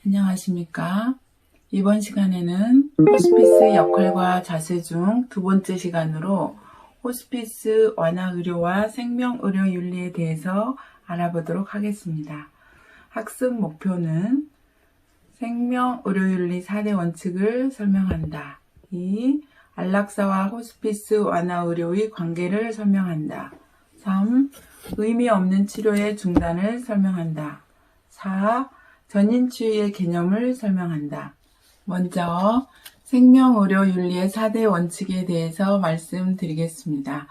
안녕하십니까. 이번 시간에는 호스피스 역할과 자세 중 두 번째 시간으로 호스피스 완화의료와 생명의료윤리에 대해서 알아보도록 하겠습니다. 학습 목표는 생명의료윤리 4대 원칙을 설명한다. 2. 안락사와 호스피스 완화의료의 관계를 설명한다. 3. 의미 없는 치료의 중단을 설명한다. 4. 전인치유의 개념을 설명한다. 먼저 생명의료윤리의 4대 원칙에 대해서 말씀드리겠습니다.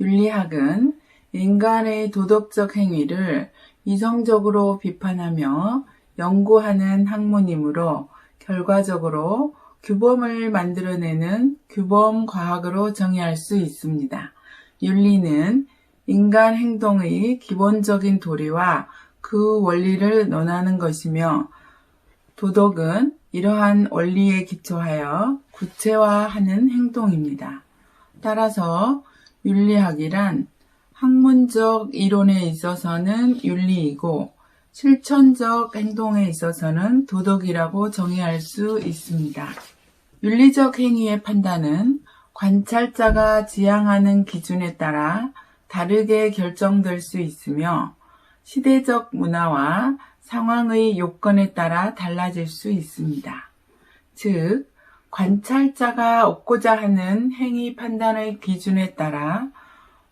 윤리학은 인간의 도덕적 행위를 이성적으로 비판하며 연구하는 학문이므로 결과적으로 규범을 만들어내는 규범과학으로 정의할 수 있습니다. 윤리는 인간 행동의 기본적인 도리와 그 원리를 논하는 것이며 도덕은 이러한 원리에 기초하여 구체화하는 행동입니다. 따라서 윤리학이란 학문적 이론에 있어서는 윤리이고 실천적 행동에 있어서는 도덕이라고 정의할 수 있습니다. 윤리적 행위의 판단은 관찰자가 지향하는 기준에 따라 다르게 결정될 수 있으며 시대적 문화와 상황의 요건에 따라 달라질 수 있습니다. 즉, 관찰자가 얻고자 하는 행위 판단의 기준에 따라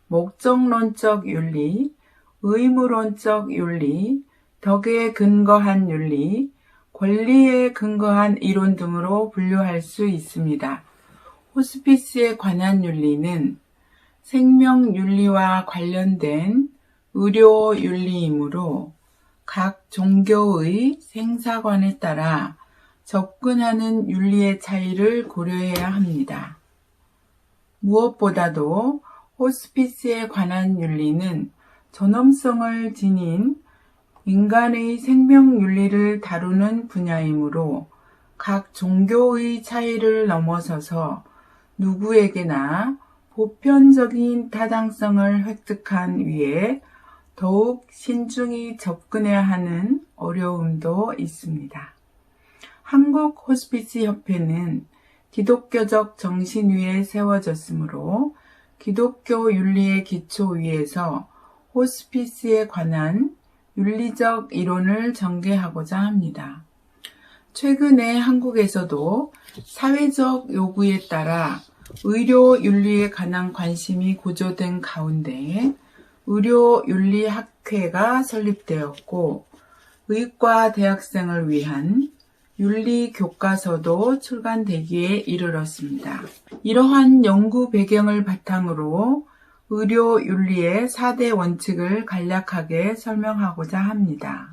목적론적 윤리, 의무론적 윤리, 덕에 근거한 윤리, 권리에 근거한 이론 등으로 분류할 수 있습니다. 호스피스에 관한 윤리는 생명윤리와 관련된 의료윤리이므로 각 종교의 생사관에 따라 접근하는 윤리의 차이를 고려해야 합니다. 무엇보다도 호스피스에 관한 윤리는 존엄성을 지닌 인간의 생명윤리를 다루는 분야이므로 각 종교의 차이를 넘어서서 누구에게나 보편적인 타당성을 획득한 위에 더욱 신중히 접근해야 하는 어려움도 있습니다. 한국 호스피스 협회는 기독교적 정신 위에 세워졌으므로 기독교 윤리의 기초 위에서 호스피스에 관한 윤리적 이론을 전개하고자 합니다. 최근에 한국에서도 사회적 요구에 따라 의료윤리에 관한 관심이 고조된 가운데 의료윤리학회가 설립되었고 의과 대학생을 위한 윤리교과서도 출간되기에 이르렀습니다. 이러한 연구 배경을 바탕으로 의료윤리의 4대 원칙을 간략하게 설명하고자 합니다.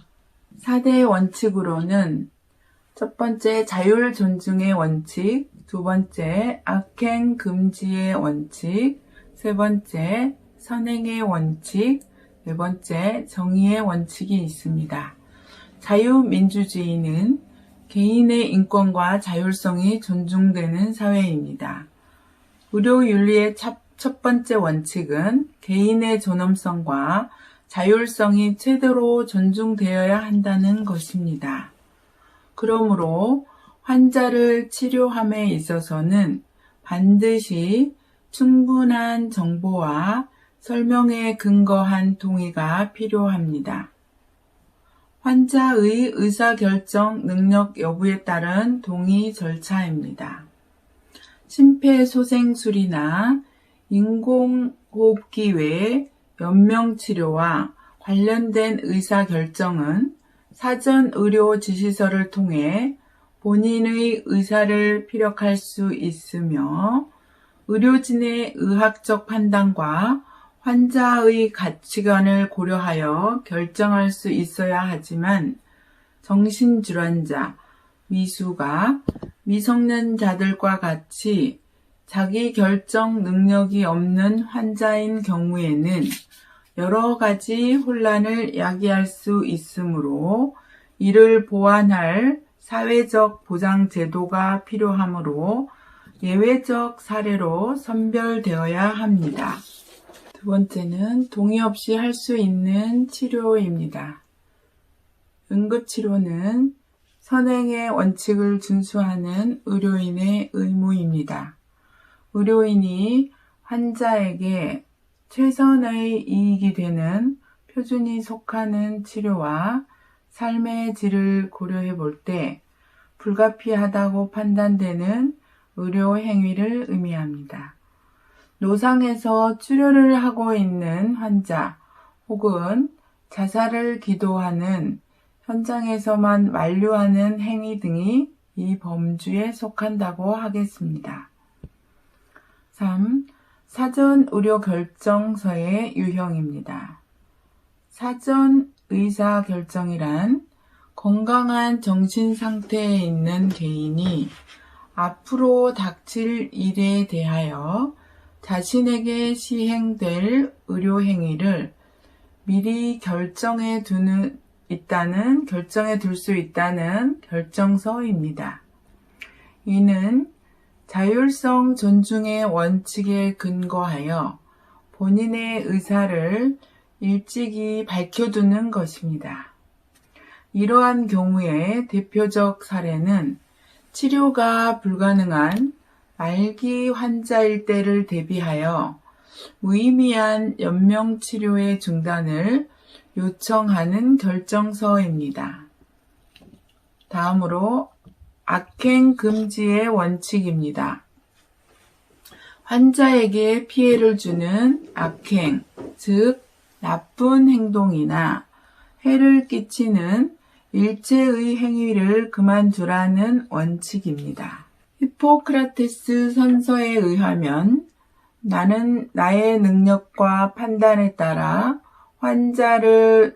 4대 원칙으로는 첫 번째 자율 존중의 원칙, 두 번째 악행 금지의 원칙, 세 번째 선행의 원칙, 네 번째 정의의 원칙이 있습니다. 자유민주주의는 개인의 인권과 자율성이 존중되는 사회입니다. 의료윤리의 첫 번째 원칙은 개인의 존엄성과 자율성이 최대로 존중되어야 한다는 것입니다. 그러므로 환자를 치료함에 있어서는 반드시 충분한 정보와 설명에 근거한 동의가 필요합니다. 환자의 의사결정 능력 여부에 따른 동의 절차입니다. 심폐소생술이나 인공호흡기 외 연명치료와 관련된 의사결정은 사전 의료 지시서를 통해 본인의 의사를 피력할 수 있으며 의료진의 의학적 판단과 환자의 가치관을 고려하여 결정할 수 있어야 하지만 정신질환자, 미수가, 미성년자들과 같이 자기 결정 능력이 없는 환자인 경우에는 여러 가지 혼란을 야기할 수 있으므로 이를 보완할 사회적 보장 제도가 필요하므로 예외적 사례로 선별되어야 합니다. 두 번째는 동의 없이 할 수 있는 치료입니다. 응급치료는 선행의 원칙을 준수하는 의료인의 의무입니다. 의료인이 환자에게 최선의 이익이 되는 표준이 속하는 치료와 삶의 질을 고려해 볼 때 불가피하다고 판단되는 의료 행위를 의미합니다. 노상에서 치료를 하고 있는 환자 혹은 자살을 기도하는 현장에서만 완료하는 행위 등이 이 범주에 속한다고 하겠습니다. 3. 사전 의료 결정서의 유형입니다. 사전 의사 결정이란 건강한 정신 상태에 있는 개인이 앞으로 닥칠 일에 대하여 자신에게 시행될 의료 행위를 미리 결정해 둘 수 있다는 결정서입니다. 이는 자율성 존중의 원칙에 근거하여 본인의 의사를 일찍이 밝혀두는 것입니다. 이러한 경우에 대표적 사례는 치료가 불가능한 말기 환자일 때를 대비하여 무의미한 연명치료의 중단을 요청하는 결정서입니다. 다음으로 악행 금지의 원칙입니다. 환자에게 피해를 주는 악행, 즉 나쁜 행동이나 해를 끼치는 일체의 행위를 그만두라는 원칙입니다. 히포크라테스 선서에 의하면 나는 나의 능력과 판단에 따라 환자를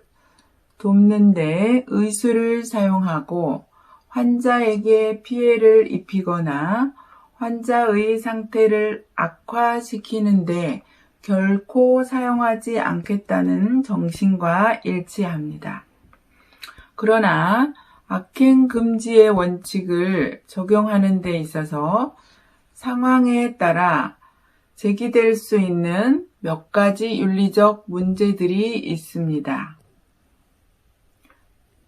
돕는 데 의술을 사용하고 환자에게 피해를 입히거나 환자의 상태를 악화시키는데 결코 사용하지 않겠다는 정신과 일치합니다. 그러나 악행 금지의 원칙을 적용하는 데 있어서 상황에 따라 제기될 수 있는 몇 가지 윤리적 문제들이 있습니다.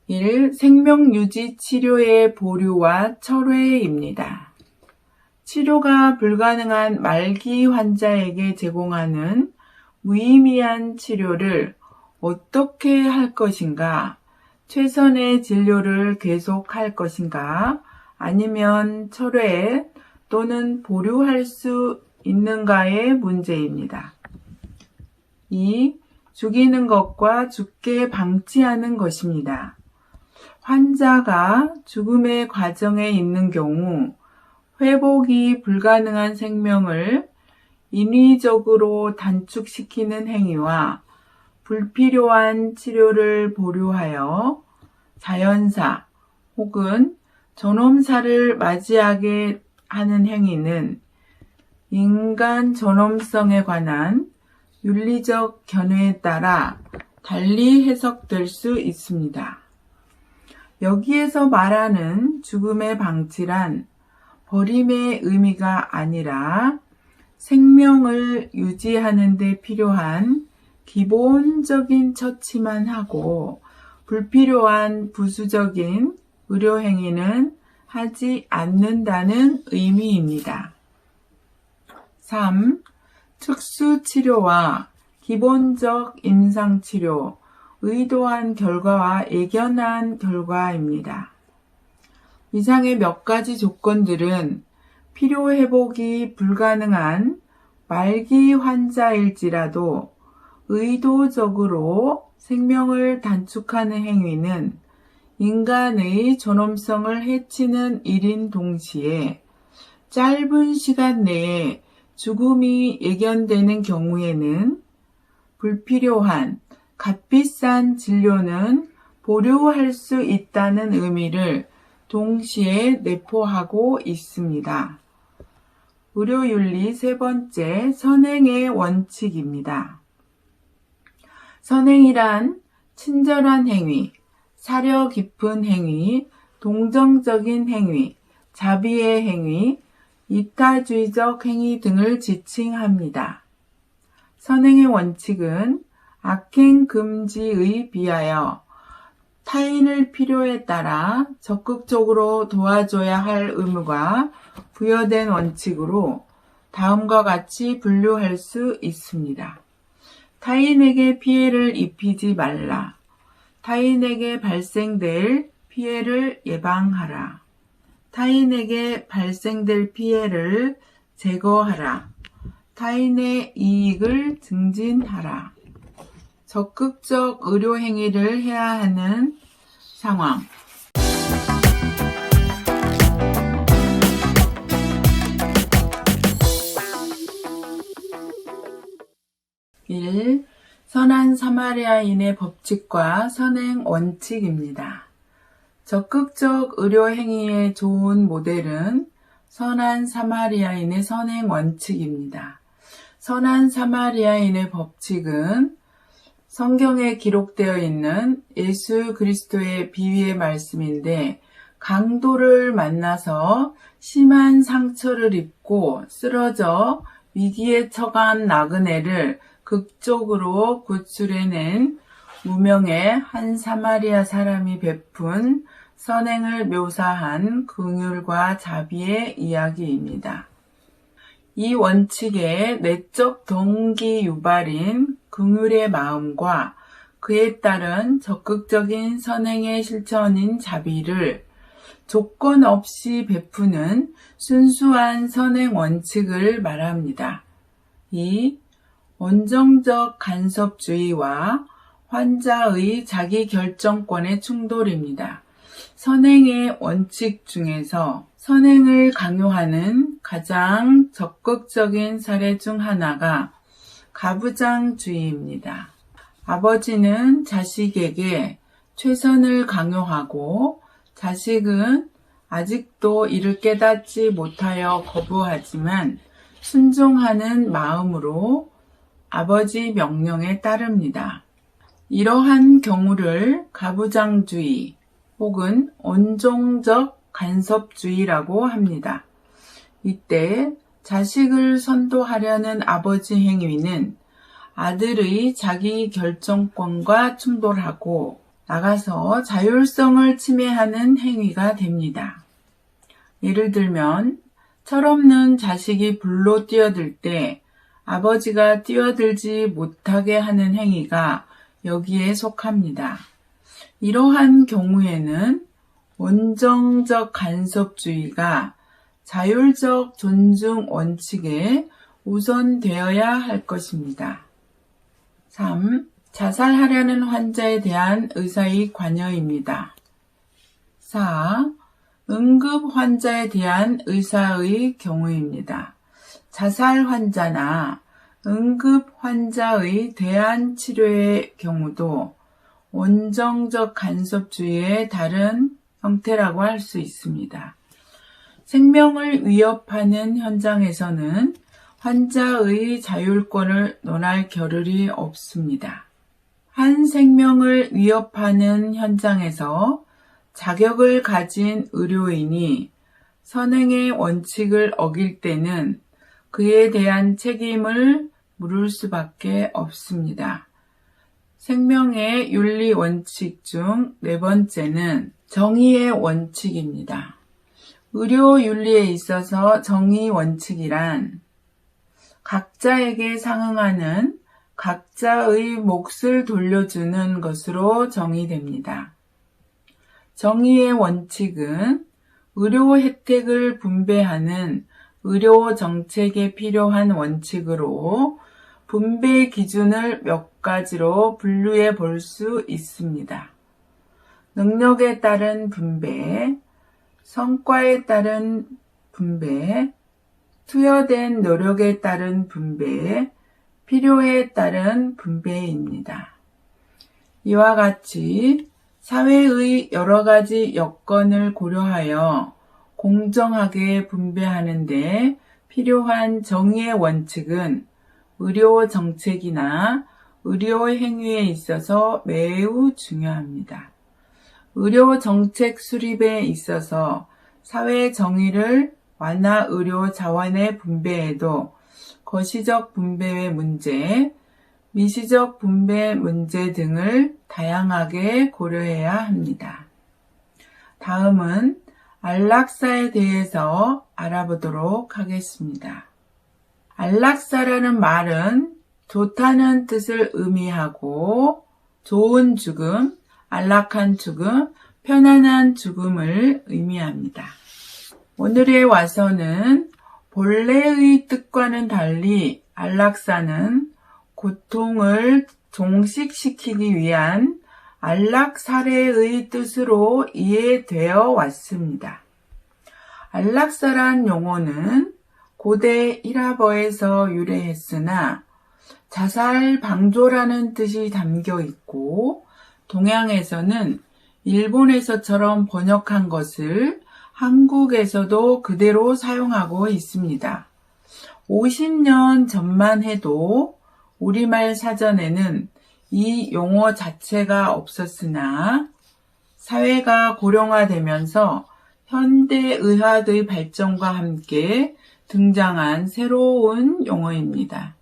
1. 생명유지 치료의 보류와 철회입니다. 치료가 불가능한 말기 환자에게 제공하는 무의미한 치료를 어떻게 할 것인가? 최선의 진료를 계속할 것인가? 아니면 철회 또는 보류할 수 있는가의 문제입니다. 2. 죽이는 것과 죽게 방치하는 것입니다. 환자가 죽음의 과정에 있는 경우 회복이 불가능한 생명을 인위적으로 단축시키는 행위와 불필요한 치료를 보류하여 자연사 혹은 존엄사를 맞이하게 하는 행위는 인간 존엄성에 관한 윤리적 견해에 따라 달리 해석될 수 있습니다. 여기에서 말하는 죽음의 방치란 버림의 의미가 아니라 생명을 유지하는 데 필요한 기본적인 처치만 하고 불필요한 부수적인 의료행위는 하지 않는다는 의미입니다. 3. 특수치료와 기본적 임상치료, 의도한 결과와 예견한 결과입니다. 이상의 몇 가지 조건들은 필요회복이 불가능한 말기 환자일지라도 의도적으로 생명을 단축하는 행위는 인간의 존엄성을 해치는 일인 동시에 짧은 시간 내에 죽음이 예견되는 경우에는 불필요한 값비싼 진료는 보류할 수 있다는 의미를 동시에 내포하고 있습니다. 의료윤리 세 번째, 선행의 원칙입니다. 선행이란 친절한 행위, 사려 깊은 행위, 동정적인 행위, 자비의 행위, 이타주의적 행위 등을 지칭합니다. 선행의 원칙은 악행 금지에 비하여 타인을 필요에 따라 적극적으로 도와줘야 할 의무가 부여된 원칙으로 다음과 같이 분류할 수 있습니다. 타인에게 피해를 입히지 말라. 타인에게 발생될 피해를 예방하라. 타인에게 발생될 피해를 제거하라. 타인의 이익을 증진하라. 적극적 의료 행위를 해야 하는 상황. 1. 선한 사마리아인의 법칙과 선행 원칙입니다. 적극적 의료 행위의 좋은 모델은 선한 사마리아인의 선행 원칙입니다. 선한 사마리아인의 법칙은 성경에 기록되어 있는 예수 그리스도의 비유의 말씀인데, 강도를 만나서 심한 상처를 입고 쓰러져 위기에 처한 나그네를 극적으로 구출해낸 무명의 한 사마리아 사람이 베푼 선행을 묘사한 긍휼과 자비의 이야기입니다. 이 원칙의 내적 동기 유발인 긍휼의 마음과 그에 따른 적극적인 선행의 실천인 자비를 조건 없이 베푸는 순수한 선행 원칙을 말합니다. 이 온정적 간섭주의와 환자의 자기결정권의 충돌입니다. 선행의 원칙 중에서 선행을 강요하는 가장 적극적인 사례 중 하나가 가부장주의입니다. 아버지는 자식에게 최선을 강요하고 자식은 아직도 이를 깨닫지 못하여 거부하지만 순종하는 마음으로 아버지 명령에 따릅니다. 이러한 경우를 가부장주의 혹은 온종적 간섭주의라고 합니다. 이때 자식을 선도하려는 아버지 행위는 아들의 자기 결정권과 충돌하고 나가서 자율성을 침해하는 행위가 됩니다. 예를 들면 철없는 자식이 불로 뛰어들 때 아버지가 뛰어들지 못하게 하는 행위가 여기에 속합니다. 이러한 경우에는 온정적 간섭주의가 자율적 존중 원칙에 우선되어야 할 것입니다. 3. 자살하려는 환자에 대한 의사의 관여입니다. 4. 응급 환자에 대한 의사의 경우입니다. 자살 환자나 응급 환자의 대안 치료의 경우도 온정적 간섭주의의 다른 형태라고 할 수 있습니다. 생명을 위협하는 현장에서는 환자의 자율권을 논할 겨를이 없습니다. 한 생명을 위협하는 현장에서 자격을 가진 의료인이 선행의 원칙을 어길 때는 그에 대한 책임을 물을 수밖에 없습니다. 생명의 윤리 원칙 중 네 번째는 정의의 원칙입니다. 의료 윤리에 있어서 정의 원칙이란 각자에게 상응하는 각자의 몫을 돌려주는 것으로 정의됩니다. 정의의 원칙은 의료 혜택을 분배하는 의료 정책에 필요한 원칙으로 분배 기준을 몇 가지로 분류해 볼 수 있습니다. 능력에 따른 분배, 성과에 따른 분배, 투여된 노력에 따른 분배, 필요에 따른 분배입니다. 이와 같이 사회의 여러 가지 여건을 고려하여 공정하게 분배하는 데 필요한 정의의 원칙은 의료 정책이나 의료 행위에 있어서 매우 중요합니다. 의료 정책 수립에 있어서 사회 정의를 완화 의료 자원의 분배에도 거시적 분배의 문제, 미시적 분배 문제 등을 다양하게 고려해야 합니다. 다음은 안락사에 대해서 알아보도록 하겠습니다. 안락사라는 말은 좋다는 뜻을 의미하고 좋은 죽음, 안락한 죽음, 편안한 죽음을 의미합니다. 오늘의 와서는 본래의 뜻과는 달리 안락사는 고통을 종식시키기 위한 안락 사례의 뜻으로 이해되어 왔습니다. 안락사란 용어는 고대 일화어에서 유래했으나 자살 방조라는 뜻이 담겨 있고 동양에서는 일본에서처럼 번역한 것을 한국에서도 그대로 사용하고 있습니다. 50년 전만 해도 우리말 사전에는 이 용어 자체가 없었으나 사회가 고령화되면서 현대의학의 발전과 함께 등장한 새로운 용어입니다.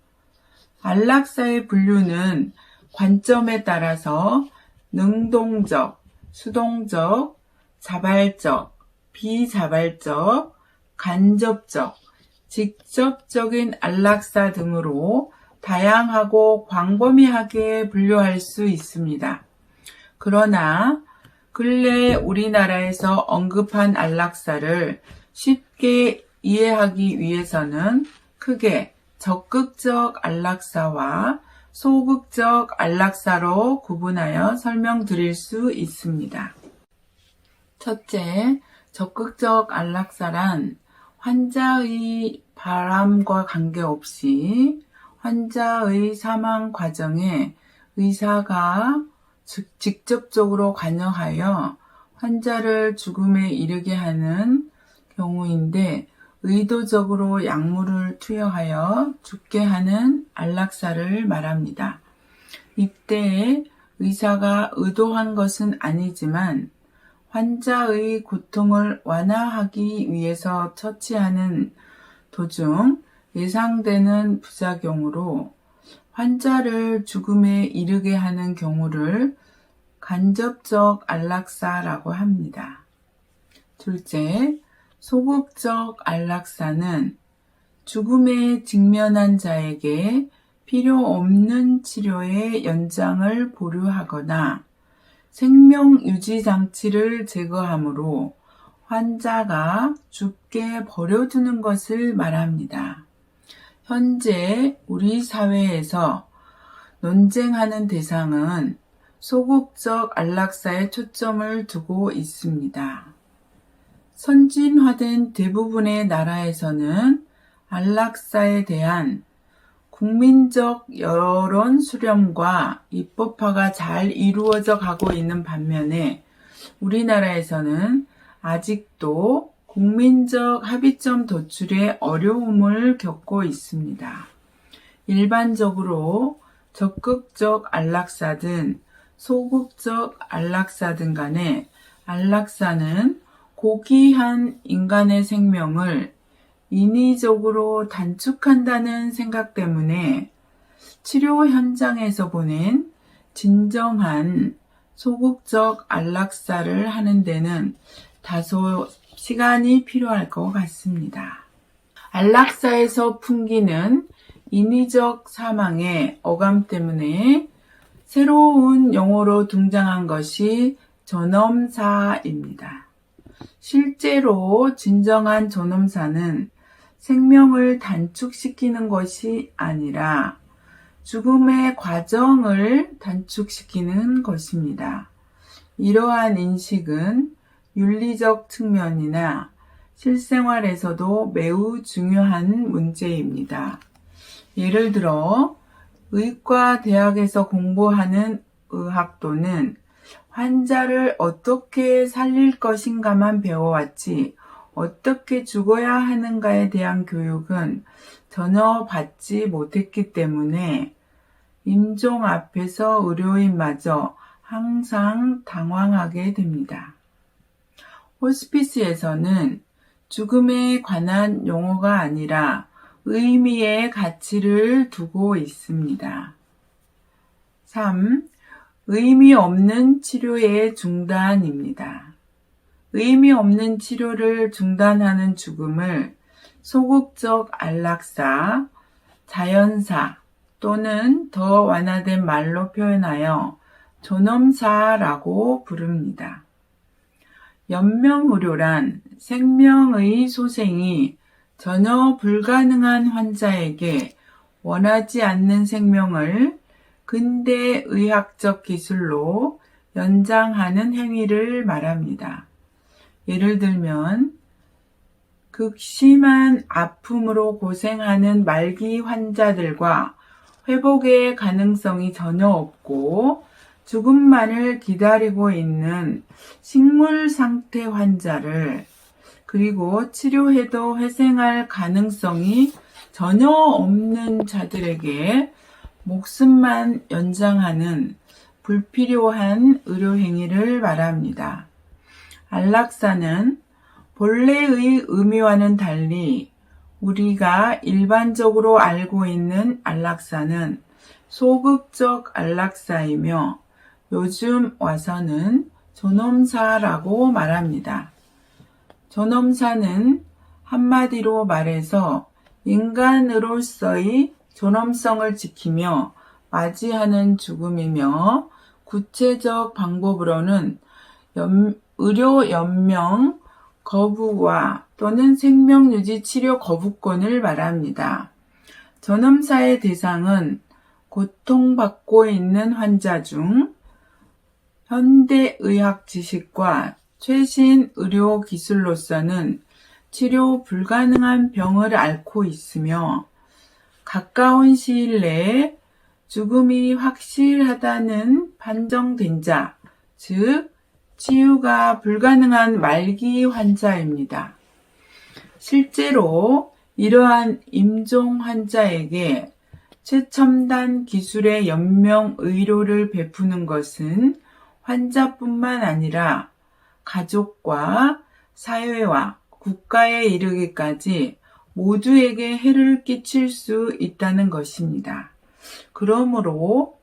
안락사의 분류는 관점에 따라서 능동적, 수동적, 자발적, 비자발적, 간접적, 직접적인 안락사 등으로 다양하고 광범위하게 분류할 수 있습니다. 그러나 근래 우리나라에서 언급한 안락사를 쉽게 이해하기 위해서는 크게 적극적 안락사와 소극적 안락사로 구분하여 설명드릴 수 있습니다. 첫째, 적극적 안락사란 환자의 바람과 관계없이 환자의 사망 과정에 의사가 직접적으로 관여하여 환자를 죽음에 이르게 하는 경우인데 의도적으로 약물을 투여하여 죽게 하는 안락사를 말합니다. 이때 의사가 의도한 것은 아니지만 환자의 고통을 완화하기 위해서 처치하는 도중 예상되는 부작용으로 환자를 죽음에 이르게 하는 경우를 간접적 안락사라고 합니다. 둘째, 소극적 안락사는 죽음에 직면한 자에게 필요 없는 치료의 연장을 보류하거나 생명 유지 장치를 제거함으로 환자가 죽게 버려두는 것을 말합니다. 현재 우리 사회에서 논쟁하는 대상은 소극적 안락사에 초점을 두고 있습니다. 선진화된 대부분의 나라에서는 안락사에 대한 국민적 여론 수렴과 입법화가 잘 이루어져 가고 있는 반면에 우리나라에서는 아직도 국민적 합의점 도출에 어려움을 겪고 있습니다. 일반적으로 적극적 안락사든 소극적 안락사든 간에 안락사는 고귀한 인간의 생명을 인위적으로 단축한다는 생각 때문에 치료 현장에서 보낸 진정한 소극적 안락사를 하는 데는 다소 시간이 필요할 것 같습니다. 안락사에서 풍기는 인위적 사망의 어감 때문에 새로운 용어로 등장한 것이 존엄사입니다. 실제로 진정한 존엄사는 생명을 단축시키는 것이 아니라 죽음의 과정을 단축시키는 것입니다. 이러한 인식은 윤리적 측면이나 실생활에서도 매우 중요한 문제입니다. 예를 들어 의과 대학에서 공부하는 의학도는 환자를 어떻게 살릴 것인가만 배워왔지 어떻게 죽어야 하는가에 대한 교육은 전혀 받지 못했기 때문에 임종 앞에서 의료인마저 항상 당황하게 됩니다. 호스피스에서는 죽음에 관한 용어가 아니라 의미의 가치를 두고 있습니다. 3. 의미 없는 치료의 중단입니다. 의미 없는 치료를 중단하는 죽음을 소극적 안락사, 자연사 또는 더 완화된 말로 표현하여 존엄사라고 부릅니다. 연명의료란 생명의 소생이 전혀 불가능한 환자에게 원하지 않는 생명을 근대 의학적 기술로 연장하는 행위를 말합니다. 예를 들면 극심한 아픔으로 고생하는 말기 환자들과 회복의 가능성이 전혀 없고 죽음만을 기다리고 있는 식물 상태 환자를 그리고 치료해도 회생할 가능성이 전혀 없는 자들에게 목숨만 연장하는 불필요한 의료 행위를 말합니다. 안락사는 본래의 의미와는 달리 우리가 일반적으로 알고 있는 안락사는 소극적 안락사이며 요즘 와서는 존엄사라고 말합니다. 존엄사는 한마디로 말해서 인간으로서의 존엄성을 지키며 맞이하는 죽음이며 구체적 방법으로는 의료 연명 거부와 또는 생명유지 치료 거부권을 말합니다. 존엄사의 대상은 고통받고 있는 환자 중 현대의학 지식과 최신 의료 기술로서는 치료 불가능한 병을 앓고 있으며 가까운 시일 내에 죽음이 확실하다는 판정된 자, 즉 치유가 불가능한 말기 환자입니다. 실제로 이러한 임종 환자에게 최첨단 기술의 연명 의료를 베푸는 것은 환자뿐만 아니라 가족과 사회와 국가에 이르기까지 모두에게 해를 끼칠 수 있다는 것입니다. 그러므로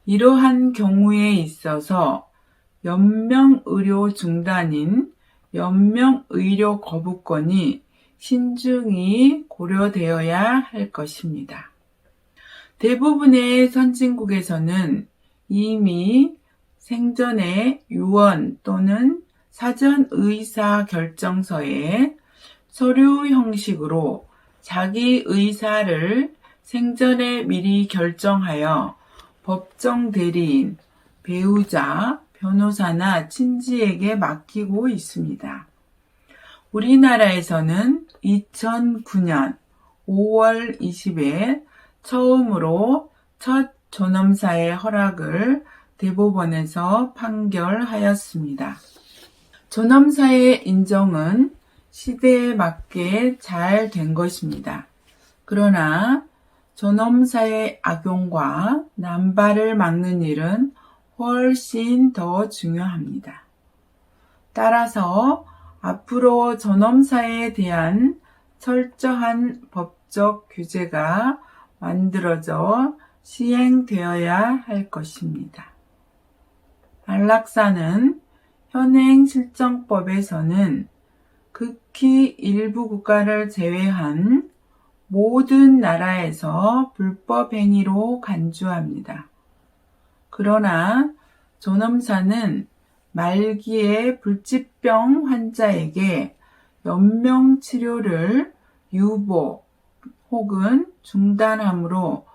이러한 경우에 있어서 연명의료 중단인 연명의료 거부권이 신중히 고려되어야 할 것입니다. 대부분의 선진국에서는 이미 생전에 유언 또는 사전 의사 결정서에 서류 형식으로 자기 의사를 생전에 미리 결정하여 법정 대리인, 배우자, 변호사나 친지에게 맡기고 있습니다. 우리나라에서는 2009년 5월 20일 처음으로 첫 존엄사의 허락을 대법원에서 판결하였습니다. 존엄사의 인정은 시대에 맞게 잘 된 것입니다. 그러나 존엄사의 악용과 남발을 막는 일은 훨씬 더 중요합니다. 따라서 앞으로 존엄사에 대한 철저한 법적 규제가 만들어져 시행되어야 할 것입니다. 안락사는 현행 실정법에서는 극히 일부 국가를 제외한 모든 나라에서 불법 행위로 간주합니다. 그러나 존엄사는 말기의 불치병 환자에게 연명 치료를 유보 혹은 중단함으로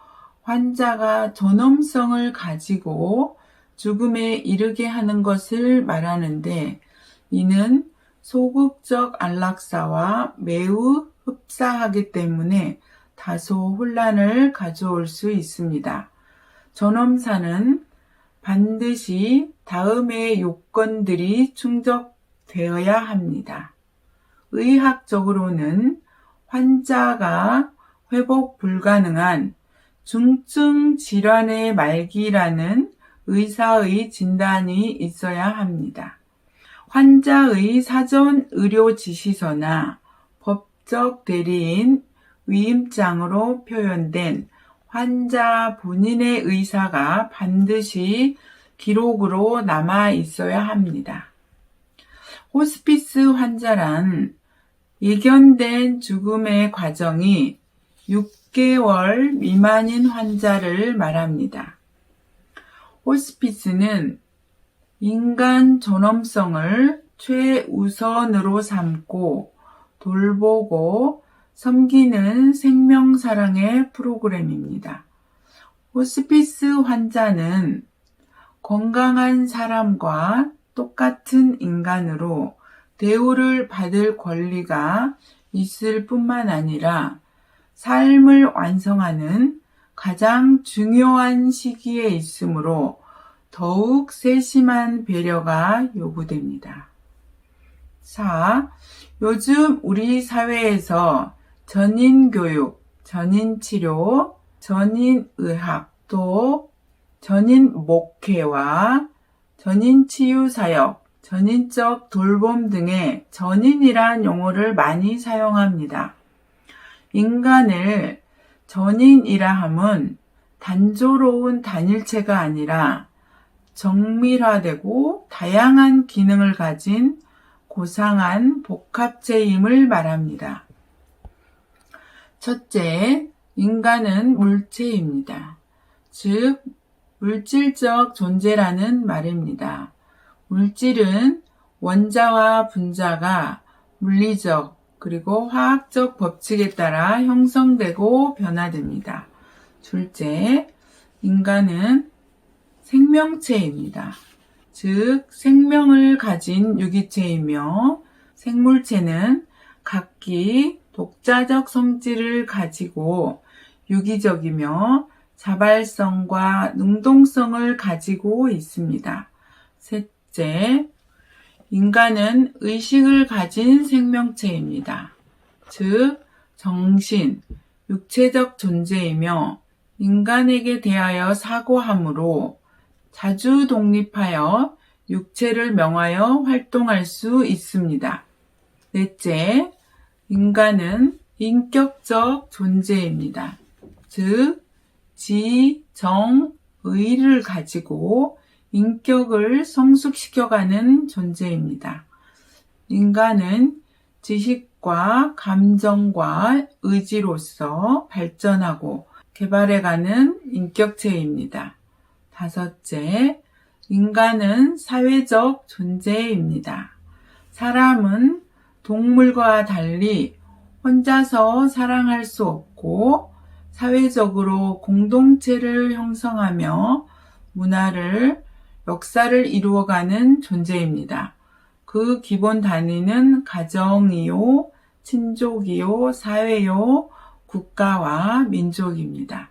환자가 존엄성을 가지고 죽음에 이르게 하는 것을 말하는데 이는 소극적 안락사와 매우 흡사하기 때문에 다소 혼란을 가져올 수 있습니다. 존엄사는 반드시 다음의 요건들이 충족되어야 합니다. 의학적으로는 환자가 회복 불가능한 중증 질환의 말기라는 의사의 진단이 있어야 합니다. 환자의 사전 의료 지시서나 법적 대리인 위임장으로 표현된 환자 본인의 의사가 반드시 기록으로 남아 있어야 합니다. 호스피스 환자란 예견된 죽음의 과정이 6개월 미만인 환자를 말합니다. 호스피스는 인간 존엄성을 최우선으로 삼고 돌보고 섬기는 생명사랑의 프로그램입니다. 호스피스 환자는 건강한 사람과 똑같은 인간으로 대우를 받을 권리가 있을 뿐만 아니라 삶을 완성하는 가장 중요한 시기에 있으므로 더욱 세심한 배려가 요구됩니다. 4. 요즘 우리 사회에서 전인교육, 전인치료, 전인의학, 또 전인목회와 전인치유사역, 전인적 돌봄 등의 전인이란 용어를 많이 사용합니다. 인간을 전인이라 함은 단조로운 단일체가 아니라 정밀화되고 다양한 기능을 가진 고상한 복합체임을 말합니다. 첫째, 인간은 물체입니다. 즉, 물질적 존재라는 말입니다. 물질은 원자와 분자가 물리적 그리고 화학적 법칙에 따라 형성되고 변화됩니다. 둘째, 인간은 생명체입니다. 즉, 생명을 가진 유기체이며 생물체는 각기 독자적 성질을 가지고 유기적이며 자발성과 능동성을 가지고 있습니다. 셋째, 인간은 의식을 가진 생명체입니다. 즉, 정신, 육체적 존재이며 인간에게 대하여 사고하므로 자주 독립하여 육체를 명하여 활동할 수 있습니다. 넷째, 인간은 인격적 존재입니다. 즉, 지, 정, 의를 가지고 인격을 성숙시켜가는 존재입니다. 인간은 지식과 감정과 의지로서 발전하고 개발해가는 인격체입니다. 다섯째, 인간은 사회적 존재입니다. 사람은 동물과 달리 혼자서 사랑할 수 없고 사회적으로 공동체를 형성하며 문화를, 역사를 이루어가는 존재입니다. 그 기본 단위는 가정이요, 친족이요, 사회요, 국가와 민족입니다.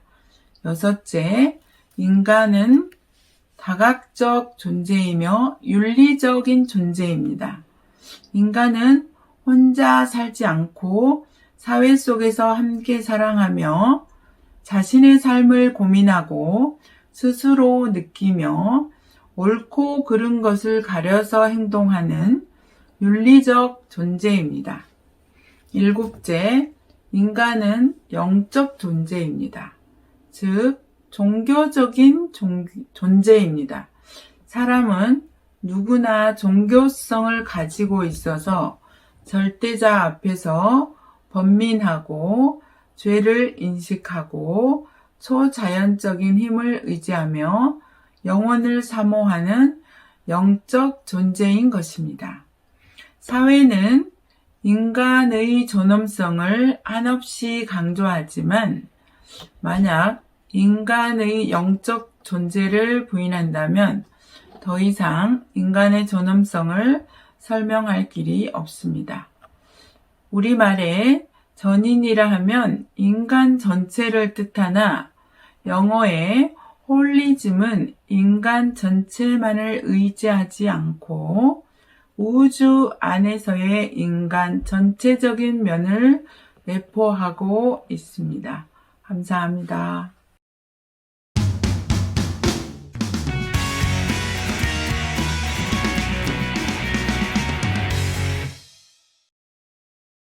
여섯째, 인간은 다각적 존재이며 윤리적인 존재입니다. 인간은 혼자 살지 않고 사회 속에서 함께 사랑하며 자신의 삶을 고민하고 스스로 느끼며 옳고 그른 것을 가려서 행동하는 윤리적 존재입니다. 일곱째, 인간은 영적 존재입니다. 즉, 종교적인 존재입니다. 사람은 누구나 종교성을 가지고 있어서 절대자 앞에서 번민하고 죄를 인식하고 초자연적인 힘을 의지하며 영혼을 사모하는 영적 존재인 것입니다. 사회는 인간의 존엄성을 한없이 강조하지만 만약 인간의 영적 존재를 부인한다면 더 이상 인간의 존엄성을 설명할 길이 없습니다. 우리말에 전인이라 하면 인간 전체를 뜻하나 영어의 홀리즘은 인간 전체만을 의지하지 않고 우주 안에서의 인간 전체적인 면을 내포하고 있습니다. 감사합니다.